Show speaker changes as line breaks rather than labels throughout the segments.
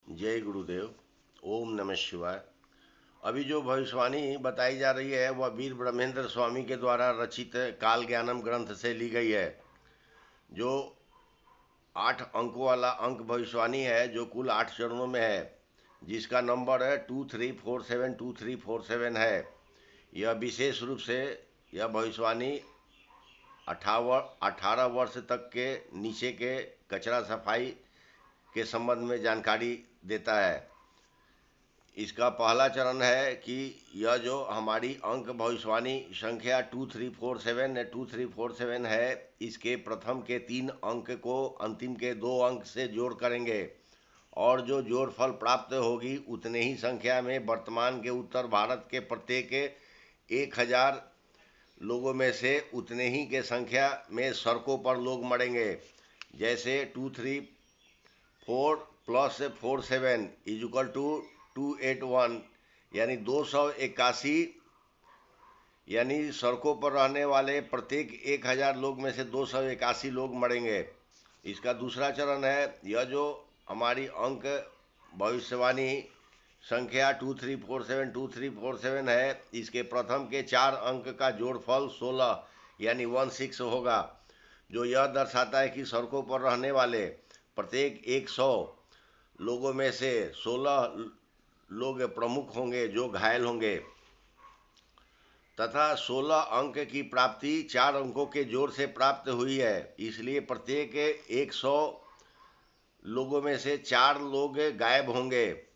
जय गुरुदेव। ओम नमः शिवाय। अभी जो भविष्यवाणी बताई जा रही है वह वीर ब्रह्मेंद्र स्वामी के द्वारा रचित काल ज्ञानम ग्रंथ से ली गई है। जो 8 अंकों वाला अंक भविष्यवाणी है, जो कुल 8 चरणों में है, जिसका नंबर है 23472347 है। यह विशेष रूप से यह भविष्यवाणी 18 वर्ष तक के नीचे के कचरा सफाई के संबंध में जानकारी देता है। इसका पहला चरण है कि यह जो हमारी अंक भविष्यवाणी संख्या 2347 है, इसके प्रथम के 3 अंक को अंतिम के 2 अंक से जोड़ करेंगे और जो जोड़ फल प्राप्त होगी उतने ही संख्या में वर्तमान के उत्तर भारत के प्रत्येक 1000 लोगों में से उतने ही के संख्या में सड़कों पर लोग मरेंगे। जैसे 234 + 47 = 281, यानी 281, यानी सड़कों पर रहने वाले प्रत्येक 1000 लोग में से 281 लोग मरेंगे। इसका दूसरा चरण है, यह जो हमारी अंक भविष्यवाणी संख्या 2347 है, इसके प्रथम के 4 अंक का जोड़फल 16 यानी 16 होगा, जो यह दर्शाता है कि सड़कों पर रहने वाले प्रत्येक 100 लोगों में से 16 लोग प्रमुख होंगे जो घायल होंगे, तथा 16 अंक की प्राप्ति 4 अंकों के जोड़ से प्राप्त हुई है। इसलिए प्रत्येक 100 लोगों में से 4 लोग गायब होंगे।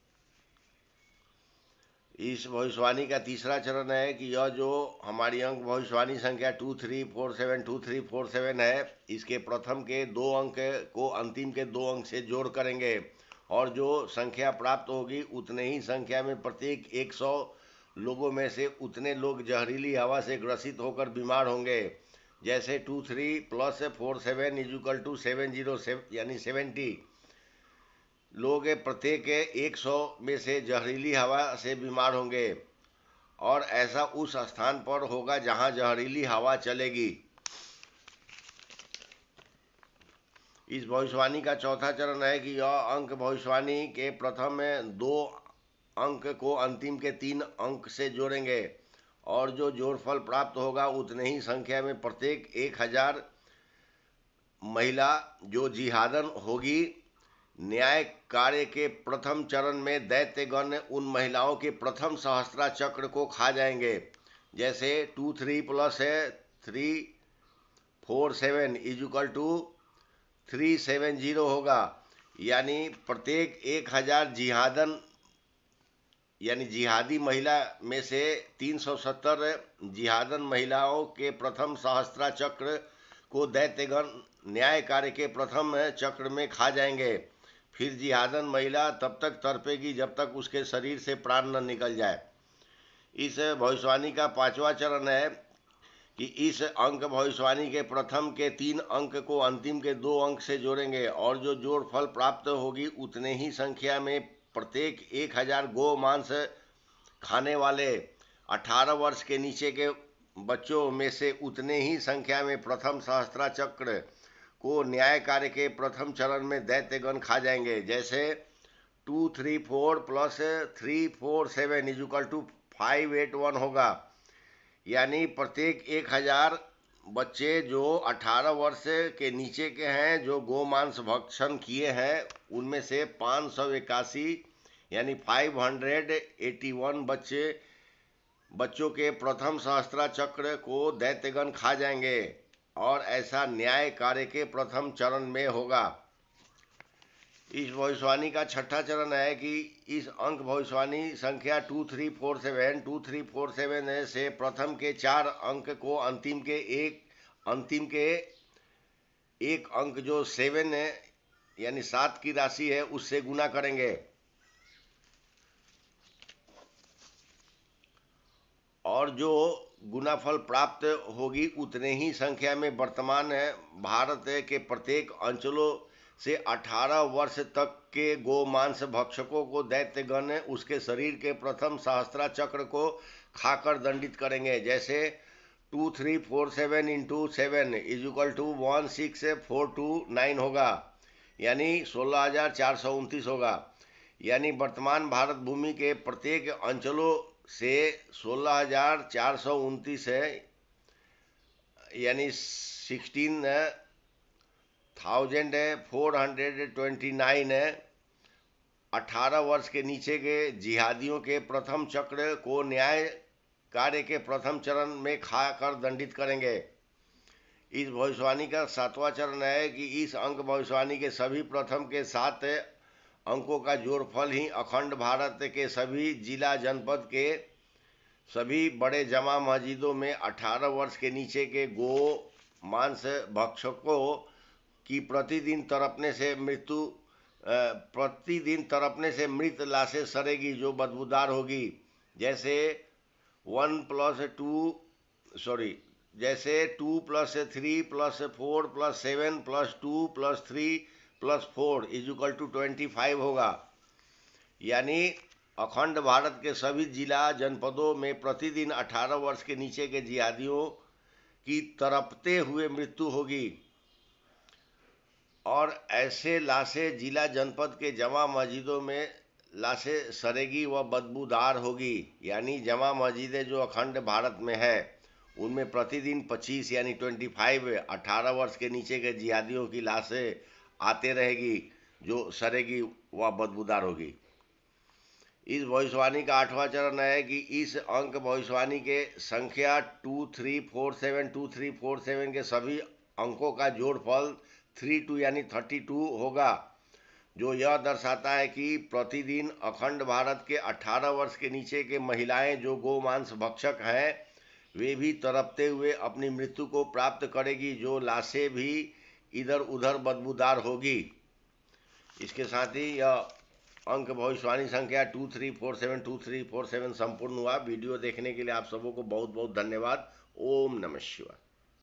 इस भविष्यवाणी का तीसरा चरण है कि यह जो हमारी अंक भविष्यवाणी संख्या 2347 है, इसके प्रथम के 2 अंक को अंतिम के 2 अंक से जोड़ करेंगे और जो संख्या प्राप्त होगी उतने ही संख्या में प्रत्येक 100 लोगों में से उतने लोग जहरीली हवा से ग्रसित होकर बीमार होंगे। जैसे 23 + 47 = 707 यानी 70 लोग प्रत्येक 100 में से जहरीली हवा से बीमार होंगे, और ऐसा उस स्थान पर होगा जहां जहरीली हवा चलेगी। इस भविष्यवाणी का चौथा चरण है कि यह अंक भविष्यवाणी के प्रथम 2 अंक को अंतिम के 3 अंक से जोड़ेंगे और जो जोड़फल प्राप्त होगा उतने ही संख्या में प्रत्येक 1000 महिला जो जिहादन होगी। न्याय कार्य के प्रथम चरण में दैत्यगण उन महिलाओं के प्रथम सहस्त्रा चक्र को खा जाएंगे। जैसे 23 + 3 + 47 = 370 होगा, यानी प्रत्येक 1000 जिहादन यानी जिहादी महिला में से 370 जिहादन महिलाओं के प्रथम सहस्त्रा चक्र को दैत्यगण न्याय कार्य के प्रथम चक्र में खा जाएंगे। फिर जिहादन महिला तब तक तड़पेगी जब तक उसके शरीर से प्राण न निकल जाए। इस भविष्यवाणी का पांचवा चरण है कि इस अंक भविष्यवाणी के प्रथम के 3 अंक को अंतिम के 2 अंक से जोड़ेंगे और जो जोड़ फल प्राप्त होगी उतने ही संख्या में प्रत्येक 1000 गो मांस खाने वाले 18 वर्ष के नीचे के बच्चों में से उतने ही संख्या में प्रथम सहस्त्रा चक्र को न्याय कार्य के प्रथम चरण में दैत्यगण खा जाएंगे। जैसे 234 + 347 = 581 होगा, यानी प्रत्येक 1000 बच्चे जो 18 वर्ष के नीचे के हैं जो गोमांस भक्षण किए हैं उनमें से 581 यानी 581 बच्चों के प्रथम सहस्त्रा चक्र को दैत्यगण खा जाएंगे, और ऐसा न्याय कार्य के प्रथम चरण में होगा। इस भविष्यवाणी का छठा चरण है कि इस अंक भविष्यवाणी संख्या 2347 से प्रथम के 4 अंक को अंतिम के एक अंक जो 7 है यानी 7 की राशि है उससे गुना करेंगे और जो गुनाफल प्राप्त होगी उतने ही संख्या में वर्तमान भारत के प्रत्येक अंचलों से 18 वर्ष तक के गोमांस भक्षकों को दैत्यगण उसके शरीर के प्रथम सहस्त्रा चक्र को खाकर दंडित करेंगे। जैसे 2347 × 7 = 16429 होगा, यानी 16429 होगा, यानी वर्तमान भारत भूमि के प्रत्येक अंचलों से 16,429 है, यानी 16,429 है। 18 वर्ष के नीचे के जिहादियों के प्रथम चक्र को न्याय कार्य के प्रथम चरण में खाकर दंडित करेंगे। इस भविष्यवाणी का 7वां चरण है कि इस अंक भविष्यवाणी के सभी प्रथम के 7 अंकों का जोड़फल ही अखंड भारत के सभी जिला जनपद के सभी बड़े जमा मस्जिदों में 18 वर्ष के नीचे के गो मांस भक्षकों की प्रतिदिन तड़पने से मृत लाशें सड़ेगी जो बदबूदार होगी। जैसे 2 + 3 + 4 + 7 + 2 + 3 + 4 = 25 होगा। यानी अखंड भारत के सभी जिला जनपदों में प्रतिदिन 18 वर्ष के नीचे के जिहादियों की तड़पते हुए मृत्यु होगी और ऐसे लाशें जिला जनपद के जमा मस्जिदों में लाशें सड़ेगी व बदबूदार होगी। यानी जमा मस्जिदें जो अखंड भारत में है उनमें प्रतिदिन 25 यानी 25 18 वर्ष के नीचे के जिहादियों की लाशें आते रहेगी जो सड़ेगी व बदबूदार होगी। इस भविष्यवाणी का 8वां चरण है कि इस अंक भविष्यवाणी के संख्या 2347 के सभी अंकों का जोड़फल 32 यानी 32 होगा, जो यह दर्शाता है कि प्रतिदिन अखंड भारत के 18 वर्ष के नीचे के महिलाएं जो गोमांस भक्षक हैं वे भी तड़पते हुए अपनी मृत्यु को प्राप्त करेगी, जो लाशें भी इधर उधर बदबूदार होगी। इसके साथ ही यह अंक भविष्यवाणी संख्या 2347 संपूर्ण हुआ। वीडियो देखने के लिए आप सबों को बहुत बहुत धन्यवाद। ओम नमः शिवाय।